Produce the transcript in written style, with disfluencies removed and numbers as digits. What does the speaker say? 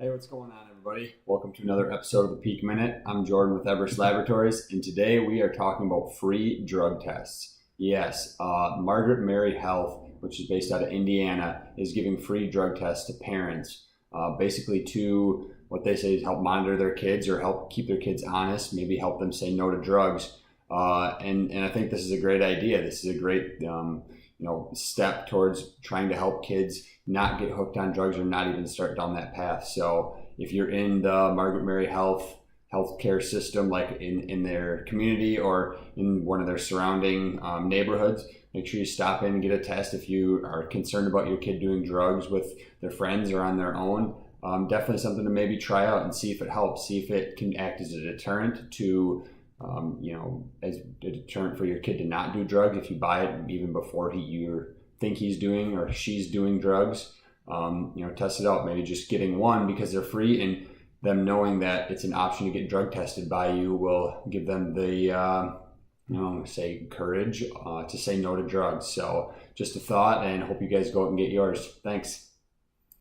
Hey, what's going on, everybody? Welcome to another episode of the Peak Minute. I'm Jordan with Everest Laboratories, and today we are talking about free drug tests. Yes, Margaret Mary Health, which is based out of Indiana, is giving free drug tests to parents, basically to what they say is help monitor their kids or help keep their kids honest, maybe help them say no to drugs. And I think this is a great idea. This is a great step towards trying to help kids not get hooked on drugs or not even start down that path. So if you're in the Margaret Mary healthcare system, like in their community or in one of their surrounding neighborhoods, make sure you stop in and get a test. If you are concerned about your kid doing drugs with their friends or on their own, definitely something to maybe try out and see if it helps, see if it can act as a deterrent to as a deterrent for your kid to not do drugs. If you buy it even before you think he's doing or she's doing drugs, test it out. Maybe just getting one because they're free, and them knowing that it's an option to get drug tested by you will give them the courage to say no to drugs. So just a thought, and hope you guys go out and get yours. Thanks.